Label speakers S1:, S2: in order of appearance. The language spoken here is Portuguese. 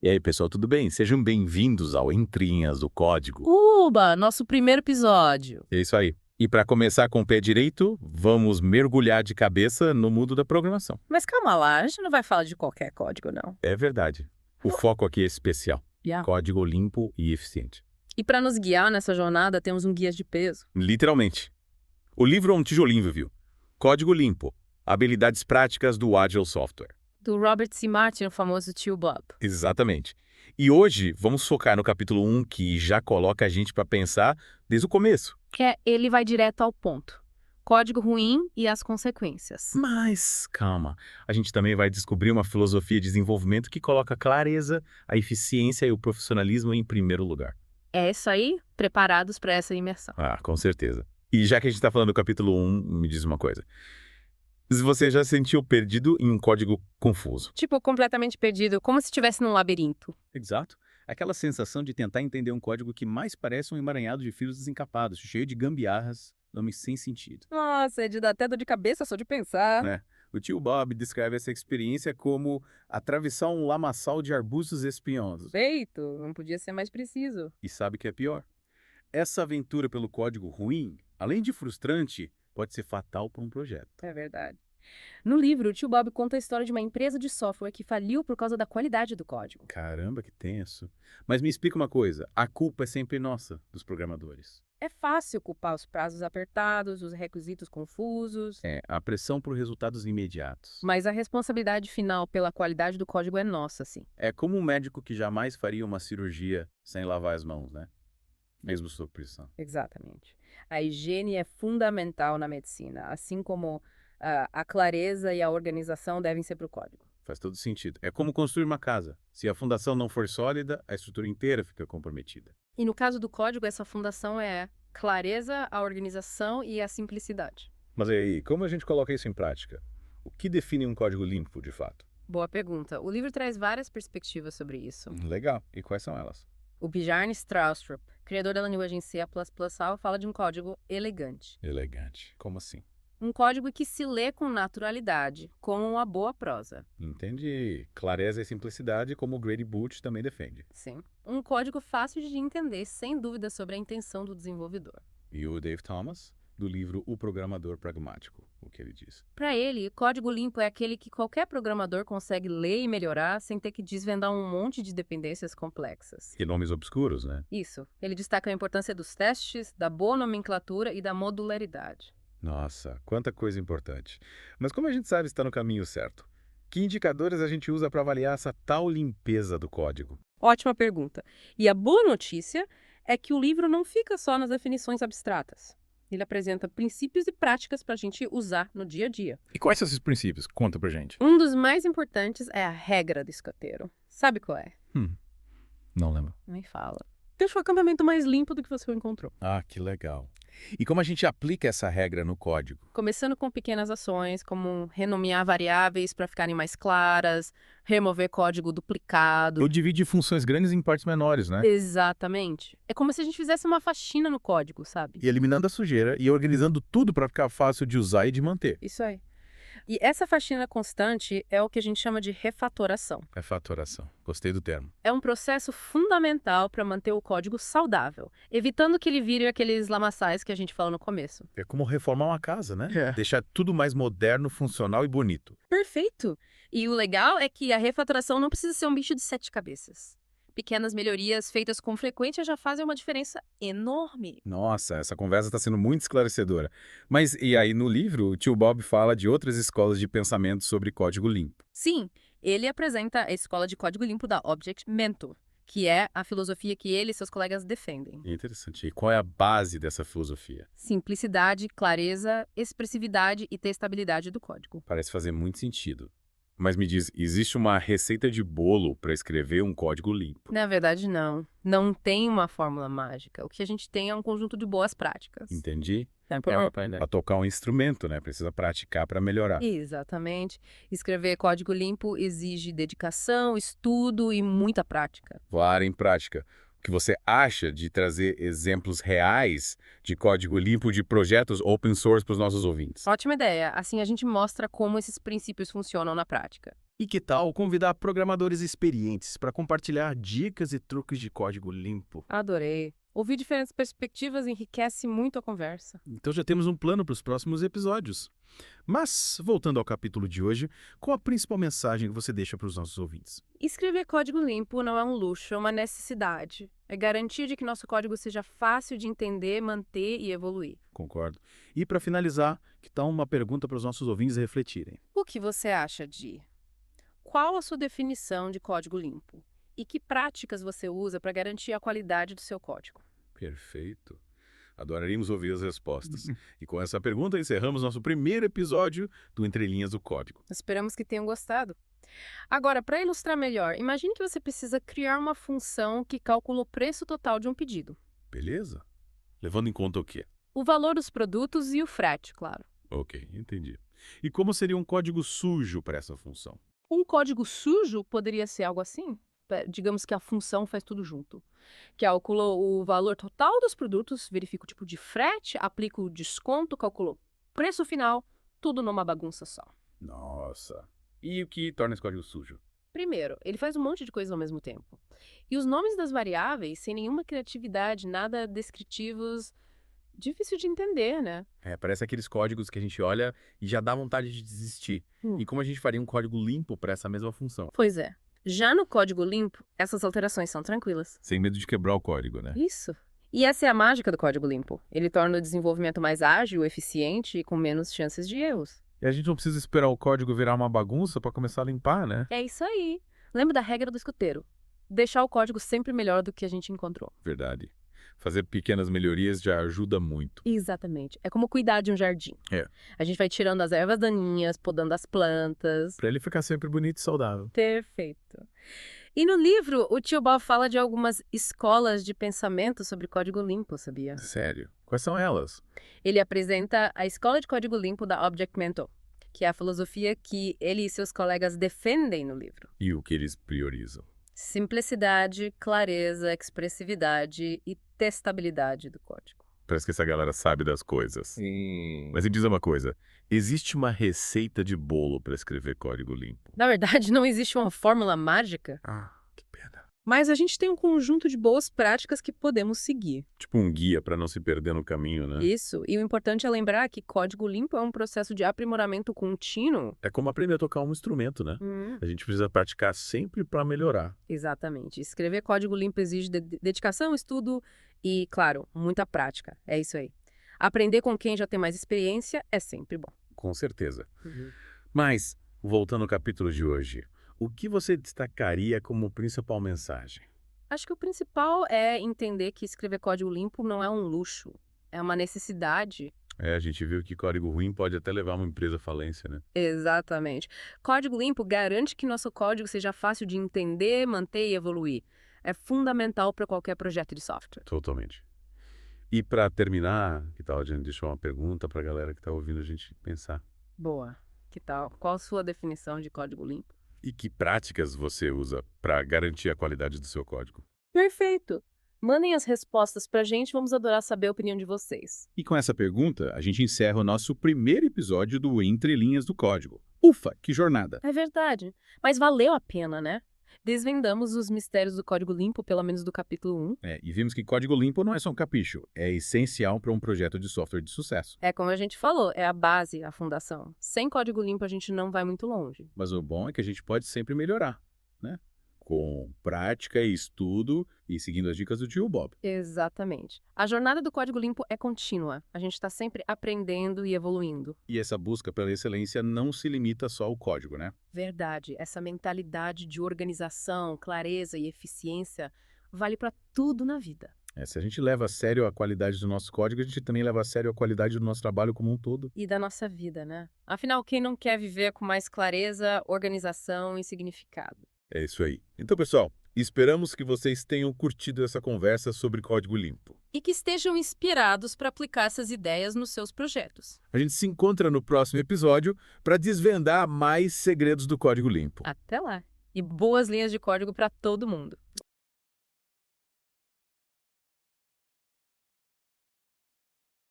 S1: E aí, pessoal, tudo bem? Sejam bem-vindos ao Entrinhas do Código.
S2: Uba, nosso primeiro episódio.
S1: É isso aí. E para começar com o pé direito, vamos mergulhar de cabeça no mundo da programação.
S2: Mas calma lá, a gente não vai falar de qualquer código, não.
S1: É verdade. O foco aqui é especial.
S2: Yeah.
S1: Código limpo e eficiente.
S2: E para nos guiar nessa jornada, temos um guia de peso.
S1: Literalmente. O livro é um tijolinho, viu? Código limpo. Habilidades práticas do Agile Software.
S2: Do Robert C. Martin, o famoso tio Bob.
S1: Exatamente. E hoje vamos focar no capítulo 1, que já coloca a gente para pensar desde o começo.
S2: Ele vai direto ao ponto. Código ruim e as consequências.
S1: Mas, calma, a gente também vai descobrir uma filosofia de desenvolvimento que coloca a clareza, a eficiência e o profissionalismo em primeiro lugar.
S2: É isso aí? Preparados para essa imersão.
S1: Ah, com certeza. E já que a gente está falando do capítulo 1, me diz uma coisa. Se você já se sentiu perdido em um código confuso?
S2: Tipo, completamente perdido, como se estivesse num labirinto.
S3: Exato. Aquela sensação de tentar entender um código que mais parece um emaranhado de fios desencapados, cheio de gambiarras, nomes sem sentido.
S2: Nossa, é de dar até dor de cabeça só de pensar.
S3: É. O tio Bob descreve essa experiência como atravessar um lamaçal de arbustos espinhosos.
S2: Feito, não podia ser mais preciso.
S3: E sabe o que é pior? Essa aventura pelo código ruim, além de frustrante, pode ser fatal para um projeto.
S2: É verdade. No livro, o tio Bob conta a história de uma empresa de software que faliu por causa da qualidade do código.
S3: Caramba, que tenso. Mas me explica uma coisa, a culpa é sempre nossa, dos programadores.
S2: É fácil culpar os prazos apertados, os requisitos confusos,
S3: É, a pressão por resultados imediatos.
S2: mas a responsabilidade final pela qualidade do código é nossa, sim.
S3: É como um médico que jamais faria uma cirurgia sem lavar as mãos, né? Mesmo sob pressão.
S2: Exatamente. A higiene é fundamental na medicina, assim como a clareza e a organização devem ser para o código.
S3: Faz todo sentido. É como construir uma casa. Se a fundação não for sólida, a estrutura inteira fica comprometida.
S2: E no caso do código, essa fundação é clareza, a organização e a simplicidade.
S1: Mas e aí, como a gente coloca isso em prática? O que define um código limpo, de fato?
S2: Boa pergunta. O livro traz várias perspectivas sobre isso.
S1: Legal. E quais são elas?
S2: O Bjarne Stroustrup, criador da linguagem C++, fala de um código elegante.
S1: Elegante. Como assim?
S2: Um código que se lê com naturalidade, como uma boa prosa.
S1: Entendi. Clareza e simplicidade, como o Grady Booth também defende.
S2: Sim. Um código fácil de entender, sem dúvida sobre a intenção do desenvolvedor.
S1: E o Dave Thomas, do livro O Programador Pragmático, o que ele diz.
S2: Para ele, código limpo é aquele que qualquer programador consegue ler e melhorar sem ter que desvendar um monte de dependências complexas.
S1: E nomes obscuros, né?
S2: Isso. Ele destaca a importância dos testes, da boa nomenclatura e da modularidade.
S1: Nossa, quanta coisa importante. Mas como a gente sabe se está no caminho certo? Que indicadores a gente usa para avaliar essa tal limpeza do código?
S2: Ótima pergunta. E a boa notícia é que o livro não fica só nas definições abstratas. Ele apresenta princípios e práticas para a gente usar no dia a dia.
S1: E quais são esses princípios? Conta pra gente.
S2: Um dos mais importantes é a regra do escoteiro. Sabe qual é?
S1: Não lembro.
S2: Nem fala. Deixa o acampamento mais limpo do que você o encontrou.
S1: Ah, que legal. E como a gente aplica essa regra no código?
S2: Começando com pequenas ações, como renomear variáveis para ficarem mais claras, remover código duplicado.
S1: Eu divido funções grandes em partes menores, né?
S2: Exatamente. É como se a gente fizesse uma faxina no código, sabe?
S1: E eliminando a sujeira e organizando tudo para ficar fácil de usar e de manter.
S2: Isso aí. E essa faxina constante é o que a gente chama de refatoração.
S1: É fatoração. Gostei do termo.
S2: É um processo fundamental para manter o código saudável, evitando que ele vire aqueles lamaçais que a gente falou no começo.
S1: É como reformar uma casa, né?
S2: É.
S1: Deixar tudo mais moderno, funcional e bonito.
S2: Perfeito! E o legal é que a refatoração não precisa ser um bicho de 7 cabeças. Pequenas melhorias feitas com frequência já fazem uma diferença enorme.
S1: Nossa, essa conversa está sendo muito esclarecedora. Mas e aí no livro, o tio Bob fala de outras escolas de pensamento sobre código limpo.
S2: Sim, ele apresenta a escola de código limpo da Object Mentor, que é a filosofia que ele e seus colegas defendem.
S1: Interessante. E qual é a base dessa filosofia?
S2: Simplicidade, clareza, expressividade e testabilidade do código.
S1: Parece fazer muito sentido. Mas me diz, existe uma receita de bolo para escrever um código limpo?
S2: Na verdade, não. Não tem uma fórmula mágica. O que a gente tem é um conjunto de boas práticas.
S1: Entendi.
S2: É
S1: Para tocar um instrumento, né? Precisa praticar para melhorar.
S2: Exatamente. Escrever código limpo exige dedicação, estudo e muita prática.
S1: Claro, em prática. O que você acha de trazer exemplos reais de código limpo de projetos open source para os nossos ouvintes?
S2: Ótima ideia. Assim a gente mostra como esses princípios funcionam na prática.
S4: E que tal convidar programadores experientes para compartilhar dicas e truques de código limpo?
S2: Adorei. Ouvir diferentes perspectivas enriquece muito a conversa.
S4: Então já temos um plano para os próximos episódios. Mas, voltando ao capítulo de hoje, qual a principal mensagem que você deixa para os nossos ouvintes?
S2: Escrever código limpo não é um luxo, é uma necessidade. É garantia de que nosso código seja fácil de entender, manter e evoluir.
S4: Concordo. E para finalizar, que tal uma pergunta para os nossos ouvintes refletirem?
S2: O que você acha de? Qual a sua definição de código limpo? E que práticas você usa para garantir a qualidade do seu código?
S1: Perfeito. Adoraríamos ouvir as respostas. E com essa pergunta encerramos nosso primeiro episódio do Entre Linhas do Código.
S2: Esperamos que tenham gostado. Agora, para ilustrar melhor, imagine que você precisa criar uma função que calcula o preço total de um pedido.
S1: Beleza? Levando em conta o quê?
S2: O valor dos produtos e o frete, claro.
S1: Ok, entendi. E como seria um código sujo para essa função?
S2: Um código sujo poderia ser algo assim. Digamos que a função faz tudo junto. Calcula o valor total dos produtos, verifica o tipo de frete, aplica o desconto, calcula o preço final, tudo numa bagunça só.
S1: Nossa. E o que torna esse código sujo?
S2: Primeiro, ele faz um monte de coisa ao mesmo tempo. E os nomes das variáveis, sem nenhuma criatividade, nada descritivos, difícil de entender, né?
S3: Parece aqueles códigos que a gente olha e já dá vontade de desistir. E como a gente faria um código limpo para essa mesma função?
S2: Pois é. Já no código limpo, essas alterações são tranquilas.
S1: Sem medo de quebrar o código, né?
S2: Isso. E essa é a mágica do código limpo. Ele torna o desenvolvimento mais ágil, eficiente e com menos chances de erros.
S1: E a gente não precisa esperar o código virar uma bagunça para começar a limpar, né?
S2: É isso aí. Lembra da regra do escoteiro? Deixar o código sempre melhor do que a gente encontrou.
S1: Verdade. Fazer pequenas melhorias já ajuda muito.
S2: Exatamente. É como cuidar de um jardim. A gente vai tirando as ervas daninhas, podando as plantas.
S1: Para ele ficar sempre bonito e saudável.
S2: Perfeito. E no livro, o tio Bob fala de algumas escolas de pensamento sobre código limpo, sabia?
S1: Sério? Quais são elas?
S2: Ele apresenta a escola de código limpo da Object Mental, que é a filosofia que ele e seus colegas defendem no livro.
S1: E o que eles priorizam?
S2: Simplicidade, clareza, expressividade e testabilidade do código.
S1: Parece que essa galera sabe das coisas.
S3: Sim.
S1: Mas me diz uma coisa, existe uma receita de bolo para escrever código limpo?
S2: Na verdade, não existe uma fórmula mágica,
S1: Ah, que pena.
S2: mas a gente tem um conjunto de boas práticas que podemos seguir.
S1: Tipo um guia para não se perder no caminho, né?
S2: Isso, e o importante é lembrar que código limpo é um processo de aprimoramento contínuo.
S1: É como aprender a tocar um instrumento, né? A gente precisa praticar sempre para melhorar.
S2: Exatamente. Escrever código limpo exige dedicação, estudo e, claro, muita prática. É isso aí. Aprender com quem já tem mais experiência é sempre bom.
S1: Com certeza. Mas, voltando ao capítulo de hoje, o que você destacaria como principal mensagem?
S2: Acho que o principal é entender que escrever código limpo não é um luxo, é uma necessidade.
S1: A gente viu que código ruim pode até levar uma empresa à falência, né?
S2: Exatamente. Código limpo garante que nosso código seja fácil de entender, manter e evoluir. É fundamental para qualquer projeto de software.
S1: Totalmente. E para terminar, que tal a gente deixar uma pergunta para a galera que está ouvindo a gente pensar?
S2: Boa. Que tal? Qual a sua definição de código limpo?
S1: E que práticas você usa para garantir a qualidade do seu código?
S2: Perfeito. Mandem as respostas pra gente, vamos adorar saber a opinião de vocês.
S3: E com essa pergunta, a gente encerra o nosso primeiro episódio do Entre Linhas do Código. Ufa, que jornada!
S2: É verdade. Mas valeu a pena, né? Desvendamos os mistérios do código limpo, pelo menos do capítulo 1.
S3: E vimos que código limpo não é só um capricho, é essencial para um projeto de software de sucesso.
S2: É como a gente falou, é a base, a fundação. Sem código limpo a gente não vai muito longe.
S3: Mas o bom é que a gente pode sempre melhorar, né? Com prática e estudo e seguindo as dicas do tio Bob.
S2: Exatamente. A jornada do código limpo é contínua. A gente está sempre aprendendo e evoluindo.
S3: E essa busca pela excelência não se limita só ao código, né?
S2: Verdade. Essa mentalidade de organização, clareza e eficiência vale para tudo na vida.
S3: Se a gente leva a sério a qualidade do nosso código, a gente também leva a sério a qualidade do nosso trabalho como um todo.
S2: E da nossa vida, né? Afinal, quem não quer viver com mais clareza, organização e significado?
S1: É isso aí. Então, pessoal, esperamos que vocês tenham curtido essa conversa sobre código limpo.
S2: E que estejam inspirados para aplicar essas ideias nos seus projetos.
S1: A gente se encontra no próximo episódio para desvendar mais segredos do código limpo.
S2: Até lá! E boas linhas de código para todo mundo!